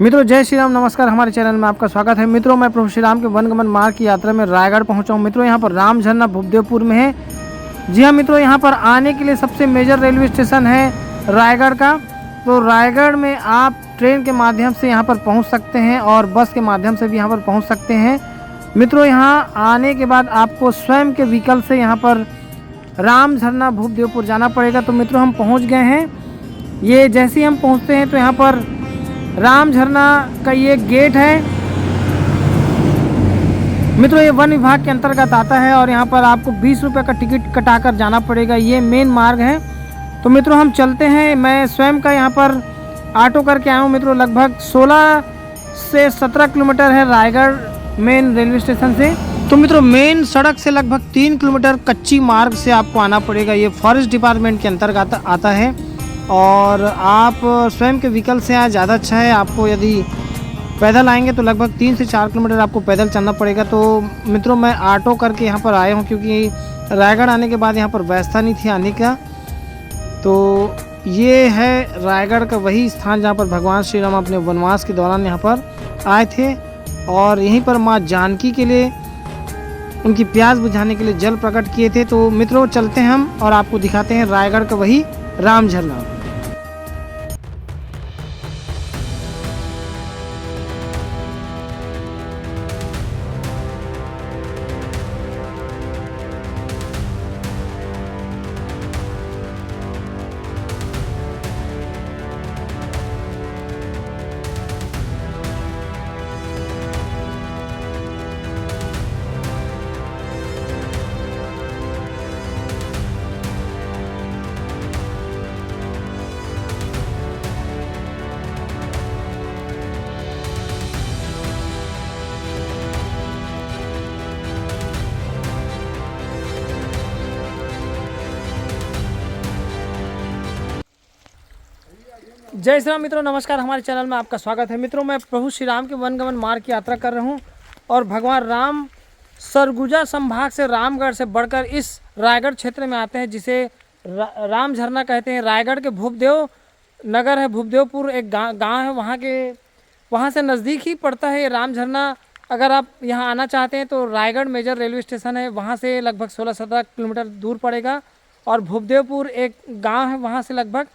मित्रों जय श्री राम, नमस्कार। हमारे चैनल में आपका स्वागत है। मित्रों मैं प्रभु श्री राम के वनगमन मार्ग की यात्रा में रायगढ़ पहुंचा हूं। मित्रों यहां पर राम झरना भूपदेवपुर में है। जी हां मित्रों, यहां पर आने के लिए सबसे मेजर रेलवे स्टेशन है रायगढ़ का। तो रायगढ़ में आप ट्रेन के माध्यम से यहां पर पहुंच सकते हैं और बस के माध्यम से भी यहां पर पहुंच सकते हैं। मित्रों यहाँ आने के बाद आपको स्वयं के व्हीकल से यहाँ पर राम झरना भूपदेवपुर जाना पड़ेगा। तो मित्रों हम पहुँच गए हैं। ये जैसे ही हम पहुँचते हैं तो यहाँ पर राम झरना का ये गेट है। मित्रों ये वन विभाग के अंतर्गत आता है और यहाँ पर आपको 20 रुपये का टिकट कटाकर जाना पड़ेगा। ये मेन मार्ग है। तो मित्रों हम चलते हैं। मैं स्वयं का यहाँ पर ऑटो करके आया हूँ। मित्रों लगभग 16 से 17 किलोमीटर है रायगढ़ मेन रेलवे स्टेशन से। तो मित्रों मेन सड़क से लगभग 3 किलोमीटर कच्ची मार्ग से आपको आना पड़ेगा। ये फॉरेस्ट डिपार्टमेंट के अंतर्गत आता है और आप स्वयं के व्हीकल से आए ज़्यादा अच्छा है। आपको यदि पैदल आएंगे तो लगभग 3 से 4 किलोमीटर आपको पैदल चलना पड़ेगा। तो मित्रों मैं ऑटो करके यहाँ पर आया हूँ क्योंकि रायगढ़ आने के बाद यहाँ पर व्यवस्था नहीं थी आने का। तो ये है रायगढ़ का वही स्थान जहाँ पर भगवान श्री राम अपने वनवास के दौरान यहाँ पर आए थे और यहीं पर माँ जानकी के लिए उनकी प्यास बुझाने के लिए जल प्रकट किए थे। तो मित्रों चलते हैं हम और आपको दिखाते हैं रायगढ़ का वही राम झरना। जय श्री राम मित्रों, नमस्कार। हमारे चैनल में आपका स्वागत है। मित्रों मैं प्रभु श्री राम के वनगमन मार्ग की यात्रा कर रहा हूं और भगवान राम सरगुजा संभाग से रामगढ़ से बढ़कर इस रायगढ़ क्षेत्र में आते हैं जिसे राम झरना कहते हैं। रायगढ़ के भूपदेव नगर है, भूपदेवपुर एक गाँव है, वहाँ से नज़दीक ही पड़ता है ये राम झरना। अगर आप यहाँ आना चाहते हैं तो रायगढ़ मेजर रेलवे स्टेशन है, वहाँ से लगभग 16-17 किलोमीटर दूर पड़ेगा और भूपदेवपुर एक गाँव है, वहाँ से लगभग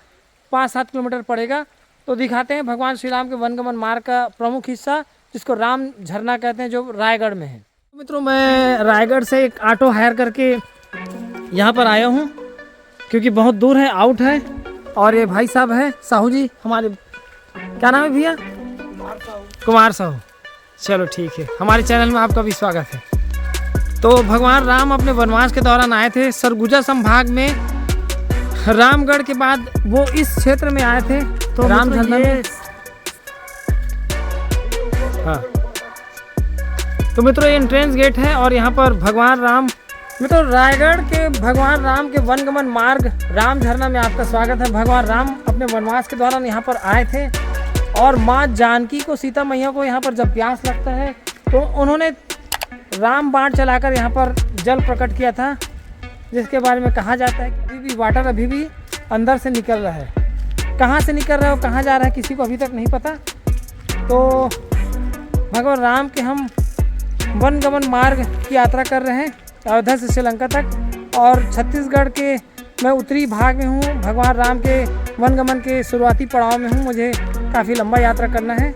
5-7 किलोमीटर पड़ेगा। तो दिखाते हैं भगवान श्री राम के वनगमन मार्ग का प्रमुख हिस्सा जिसको राम झरना कहते हैं, जो रायगढ़ में है। मित्रों मैं रायगढ़ से एक ऑटो हायर करके यहाँ पर आया हूँ क्योंकि बहुत दूर है, आउट है। और ये भाई साहब है साहू जी, हमारे क्या नाम है भैया? कुमार साहू। चलो ठीक है, हमारे चैनल में आपका भी स्वागत है। तो भगवान राम अपने वनवास के दौरान आए थे सरगुजा संभाग में। रामगढ़ के बाद वो इस क्षेत्र में आए थे। तो राम झरना में हाँ, तो मित्रों ये एंट्रेंस गेट है और यहाँ पर भगवान राम, मित्रों रायगढ़ के भगवान राम के वनगमन मार्ग राम झरना में आपका स्वागत है। भगवान राम अपने वनवास के दौरान यहाँ पर आए थे और माँ जानकी को, सीता मैया को यहाँ पर जब प्यास लगता है तो उन्होंने राम बाण चलाकर यहाँ पर जल प्रकट किया था, जिसके बारे में कहा जाता है कि अभी भी वाटर अभी भी अंदर से निकल रहा है। कहाँ से निकल रहा है और कहाँ जा रहा है किसी को अभी तक नहीं पता। तो भगवान राम के हम वनगमन मार्ग की यात्रा कर रहे हैं अयोध्या से श्रीलंका तक और छत्तीसगढ़ के मैं उत्तरी भाग में हूँ। भगवान राम के वनगमन के शुरुआती पड़ाव में हूँ। मुझे काफ़ी लंबा यात्रा करना है।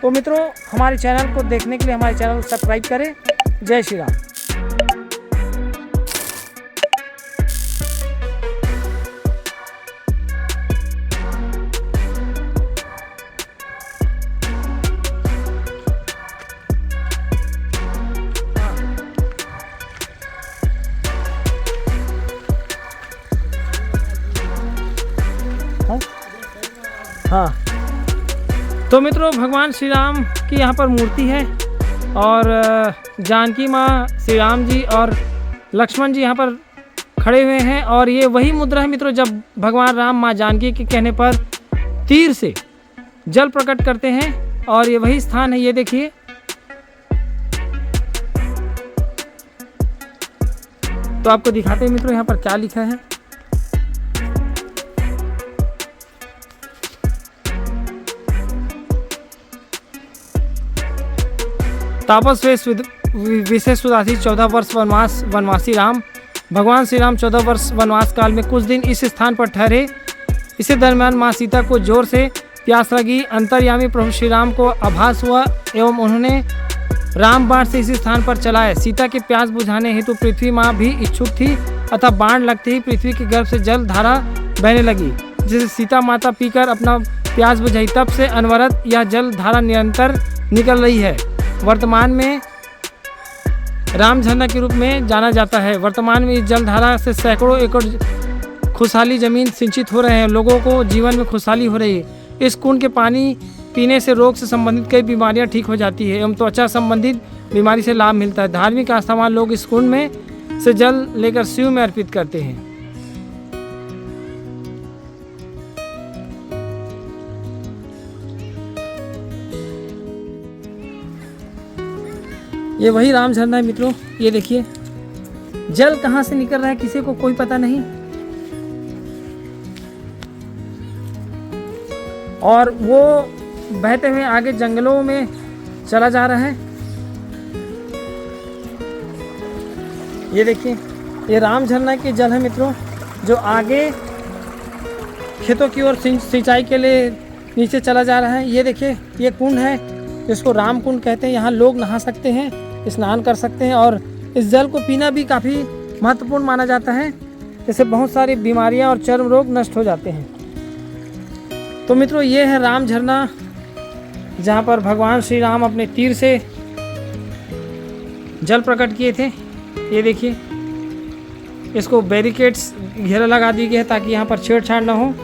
तो मित्रों हमारे चैनल को देखने के लिए हमारे चैनल को सब्सक्राइब करें। जय श्री राम। हाँ, तो मित्रों भगवान श्री राम की यहाँ पर मूर्ति है और जानकी माँ, श्री राम जी और लक्ष्मण जी यहाँ पर खड़े हुए हैं। और ये वही मुद्रा है मित्रों जब भगवान राम माँ जानकी के कहने पर तीर से जल प्रकट करते हैं और ये वही स्थान है। ये देखिए, तो आपको दिखाते हैं मित्रों यहाँ पर क्या लिखा है। तापस विशेष उदासी 14 वर्ष वनवासी राम। भगवान श्री राम 14 वर्ष वनवास काल में कुछ दिन इस स्थान पर ठहरे। इसी दरमियान माँ सीता को जोर से प्यास लगी। अंतर्यामी प्रभु श्री राम को आभास हुआ एवं उन्होंने राम बाण से इसी स्थान पर चलाए। सीता की प्यास बुझाने हेतु पृथ्वी माँ भी इच्छुक थी, अतः बाण लगते ही पृथ्वी के गर्भ से जल धारा बहने लगी, जिसे सीता माता पीकर अपना प्यास बुझाई। तब से अनवरत यह जल धारा निरंतर निकल रही है। वर्तमान में राम झरना के रूप में जाना जाता है। वर्तमान में इस जल धारा से सैकड़ों एकड़ खुशहाली जमीन सिंचित हो रहे हैं। लोगों को जीवन में खुशहाली हो रही है। इस कुंड के पानी पीने से रोग से संबंधित कई बीमारियां ठीक हो जाती है एवं त्वचा संबंधित बीमारी से लाभ मिलता है। धार्मिक आस्थावान लोग इस कुंड में से जल लेकर शिव में अर्पित करते हैं। ये वही राम झरना है मित्रों। ये देखिए जल कहाँ से निकल रहा है किसी को कोई पता नहीं, और वो बहते हुए आगे जंगलों में चला जा रहा है। ये देखिए ये राम झरना के जल है मित्रों, जो आगे खेतों की ओर सिंचाई के लिए नीचे चला जा रहा है। ये देखिए ये कुंड है, इसको राम कुंड कहते हैं। यहाँ लोग नहा सकते हैं, स्नान कर सकते हैं, और इस जल को पीना भी काफ़ी महत्वपूर्ण माना जाता है। इससे बहुत सारी बीमारियां और चर्म रोग नष्ट हो जाते हैं। तो मित्रों ये है राम झरना, जहाँ पर भगवान श्री राम अपने तीर से जल प्रकट किए थे। ये देखिए इसको बैरिकेड्स घेरा लगा दी गई है ताकि यहाँ पर छेड़छाड़ ना हो।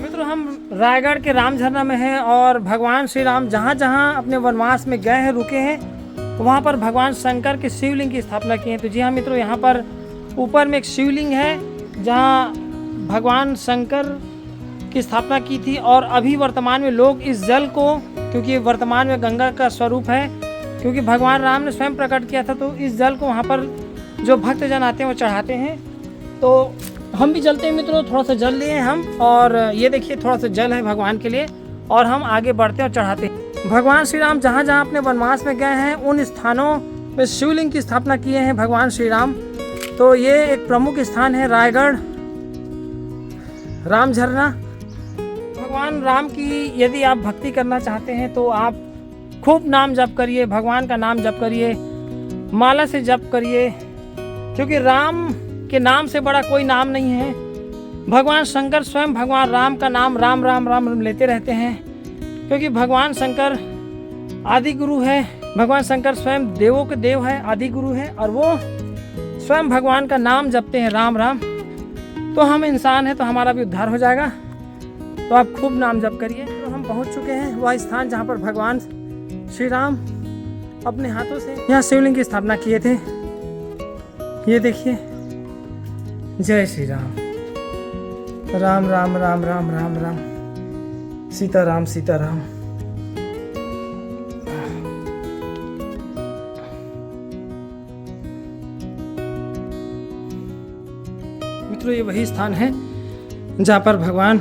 मित्रों हम रायगढ़ के राम झरना में हैं, और भगवान श्री राम जहाँ जहाँ अपने वनवास में गए हैं, रुके हैं, वहाँ पर भगवान शंकर के शिवलिंग की स्थापना की है। तो जी हाँ मित्रों, यहाँ पर ऊपर में एक शिवलिंग है जहाँ भगवान शंकर की स्थापना की थी। और अभी वर्तमान में लोग इस जल को, क्योंकि वर्तमान में गंगा का स्वरूप है, क्योंकि भगवान राम ने स्वयं प्रकट किया था, तो इस जल को वहाँ पर जो भक्तजन आते हैं वो चढ़ाते हैं। तो हम भी चलते हैं मित्रों, थोड़ा सा जल लिए हम, और ये देखिए थोड़ा सा जल है भगवान के लिए, और हम आगे बढ़ते हैं और चढ़ाते हैं। भगवान श्री राम जहाँ जहाँ अपने वनवास में गए हैं उन स्थानों में शिवलिंग की स्थापना किए हैं भगवान श्री राम। तो ये एक प्रमुख स्थान है रायगढ़ राम झरना। भगवान राम की यदि आप भक्ति करना चाहते हैं तो आप खूब नाम जप करिए, भगवान का नाम जप करिए, माला से जप करिए, क्योंकि राम के नाम से बड़ा कोई नाम नहीं है। भगवान शंकर स्वयं भगवान राम का नाम राम राम राम लेते रहते हैं, क्योंकि भगवान शंकर आदि गुरु है। भगवान शंकर स्वयं देवों के देव है, आदि गुरु है, और वो स्वयं भगवान का नाम जपते हैं राम राम। तो हम इंसान हैं तो हमारा भी उद्धार हो जाएगा। तो आप खूब नाम जप करिए। तो हम पहुंच चुके हैं वह स्थान जहां पर भगवान श्री राम अपने हाथों से यहाँ शिवलिंग की स्थापना किए थे। ये देखिए, जय श्री राम, राम राम राम राम राम राम, सीताराम सीताराम। मित्रों ये वही स्थान है जहाँ पर भगवान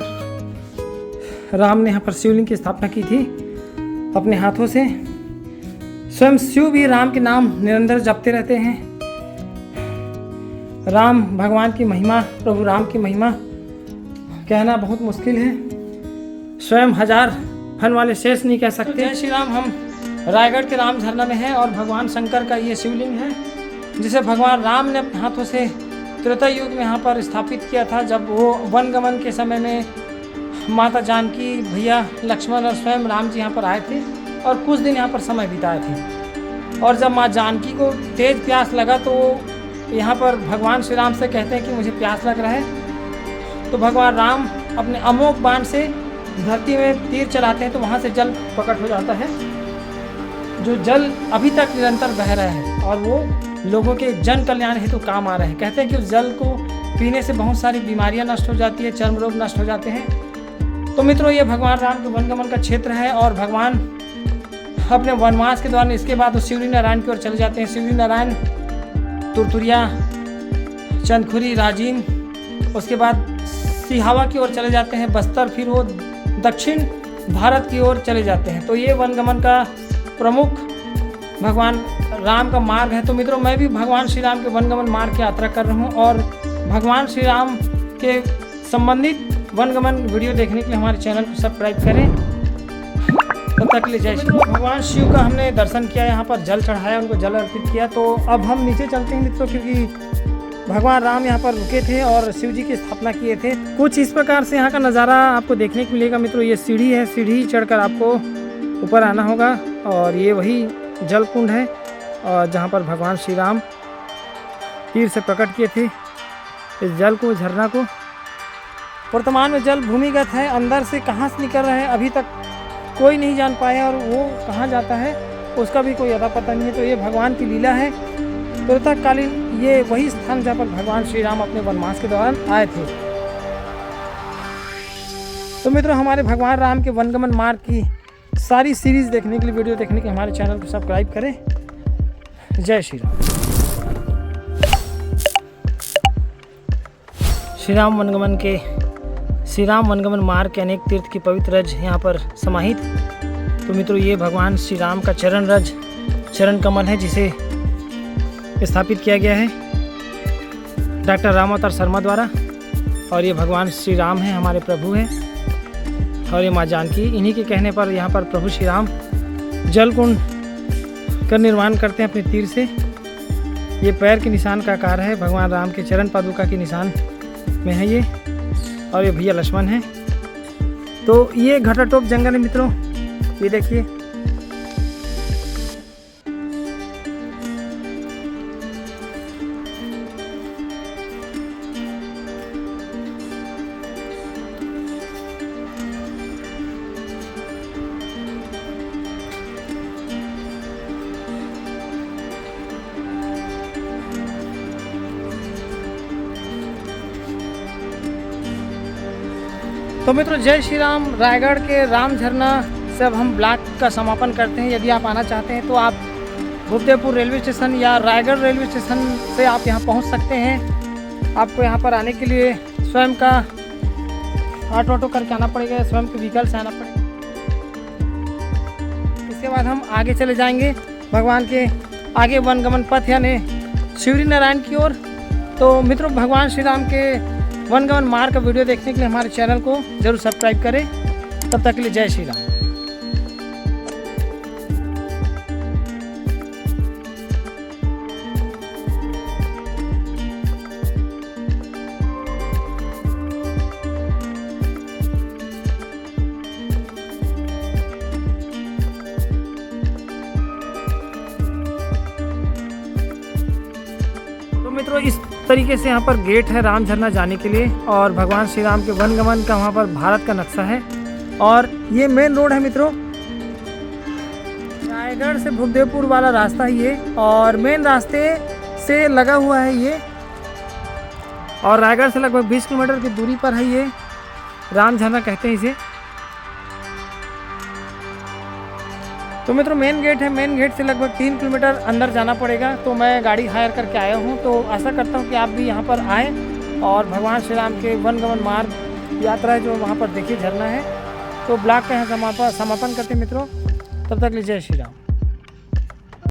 राम ने यहाँ पर शिवलिंग की स्थापना की थी अपने हाथों से। स्वयं शिव भी राम के नाम निरंतर जपते रहते हैं। राम भगवान की महिमा, प्रभु राम की महिमा कहना बहुत मुश्किल है, स्वयं हजार फन वाले शेष नहीं कह सकते। जय श्री राम। हम रायगढ़ के राम झरना में हैं और भगवान शंकर का ये शिवलिंग है जिसे भगवान राम ने अपने हाथों से त्रेता युग में यहाँ पर स्थापित किया था, जब वो वनगमन के समय में माता जानकी, भैया लक्ष्मण और स्वयं राम जी यहाँ पर आए थे और कुछ दिन यहाँ पर समय बिताए थे। और जब माँ जानकी को तेज प्यास लगा तो यहाँ पर भगवान श्री राम से कहते हैं कि मुझे प्यास लग रहा है। तो भगवान राम अपने अमोघ बाण से धरती में तीर चलाते हैं तो वहाँ से जल प्रकट हो जाता है, जो जल अभी तक निरंतर बह रहा है और वो लोगों के जन कल्याण हेतु काम आ रहे हैं। कहते हैं कि उस जल को पीने से बहुत सारी बीमारियां नष्ट हो जाती है, चर्म रोग नष्ट हो जाते हैं। तो मित्रों, ये भगवान राम के वनगमन का क्षेत्र है और भगवान अपने वनवास के दौरान इसके बाद वो शिवरी नारायण की ओर चले जाते हैं। शिवरी नारायण, तुरतुरिया, चंदखुरी, राजीन, उसके बाद सिहावा की ओर चले जाते हैं, बस्तर, फिर वो दक्षिण भारत की ओर चले जाते हैं। तो ये वनगमन का प्रमुख भगवान राम का मार्ग है। तो मित्रों, मैं भी भगवान श्री राम के वनगमन मार्ग की यात्रा कर रहा हूँ और भगवान श्री राम के संबंधित वनगमन वीडियो देखने के लिए हमारे चैनल को सब्सक्राइब करें। तब तक के लिए जय श्री राम। भगवान शिव का हमने दर्शन किया, यहाँ पर जल चढ़ाया, उनको जल अर्पित किया। तो अब हम नीचे चलते हैं मित्रों, क्योंकि भगवान राम यहाँ पर रुके थे और शिव जी की स्थापना किए थे। कुछ इस प्रकार से यहाँ का नज़ारा आपको देखने को मिलेगा मित्रों। ये सीढ़ी है, सीढ़ी चढ़कर आपको ऊपर आना होगा और ये वही जल कुंड है और जहाँ पर भगवान श्री राम तीर से प्रकट किए थे इस जल को, झरना को। वर्तमान में जल भूमिगत है, अंदर से कहाँ से निकल रहा है अभी तक कोई नहीं जान पाया और वो कहाँ जाता है उसका भी कोई अता पता नहीं है। तो ये भगवान की लीला है। प्रातःकालीन ये वही स्थान जहाँ पर भगवान श्री राम अपने वनवास के दौरान आए थे। तो मित्रों, हमारे भगवान राम के वनगमन मार्ग की सारी सीरीज़ देखने के लिए, वीडियो देखने के लिए हमारे चैनल को सब्सक्राइब करें। जय श्री राम। श्री राम वनगमन मार्ग के अनेक तीर्थ की पवित्र रज यहाँ पर समाहित। तो मित्रों, ये भगवान श्री राम का चरण रज, चरण कमल है जिसे स्थापित किया गया है डॉक्टर राम अवतार शर्मा द्वारा। और ये भगवान श्री राम हैं, हमारे प्रभु हैं और ये माँ जानकी। इन्हीं के कहने पर यहाँ पर प्रभु श्री राम जल कुंड का निर्माण करते हैं अपने तीर से। ये पैर के निशान का आकार है, भगवान राम के चरण पादुका के निशान में है ये। और ये भैया लक्ष्मण है। तो ये घटाटोप जंगल है मित्रों, ये देखिए। तो मित्रों, जय श्री राम। रायगढ़ के राम झरना से अब हम ब्लॉग का समापन करते हैं। यदि आप आना चाहते हैं तो आप भूपदेवपुर रेलवे स्टेशन या रायगढ़ रेलवे स्टेशन से आप यहां पहुंच सकते हैं। आपको यहां पर आने के लिए स्वयं का ऑटो करके आना पड़ेगा, स्वयं के व्हीकल से आना पड़ेगा। इसके बाद हम आगे चले जाएंगे भगवान के आगे वनगमन पथ यानी शिवरी नारायण की ओर। तो मित्रों, भगवान श्री राम के वनगमन मार्ग का वीडियो देखने के लिए हमारे चैनल को जरूर सब्सक्राइब करें। तब तक के लिए जय श्री राम। तो मित्रों, इस तरीके से यहाँ पर गेट है राम झरना जाने के लिए और भगवान श्री राम के वनगमन का वहाँ पर भारत का नक्शा है। और ये मेन रोड है मित्रों, रायगढ़ से भूपदेवपुर वाला रास्ता ही ये और मेन रास्ते से लगा हुआ है ये। और रायगढ़ से लगभग 20 किलोमीटर की दूरी पर है ये राम झरना कहते हैं इसे। तो मित्रों, मेन गेट है, मेन गेट से लगभग 3 किलोमीटर अंदर जाना पड़ेगा। तो मैं गाड़ी हायर करके आया हूँ। तो आशा करता हूँ कि आप भी यहाँ पर आएँ और भगवान श्री राम के वनगमन मार्ग यात्रा है जो वहाँ पर देखिए झरना है। तो ब्लॉग का यहाँ समापन करते हैं मित्रों। तब तक के लिए जय श्री राम।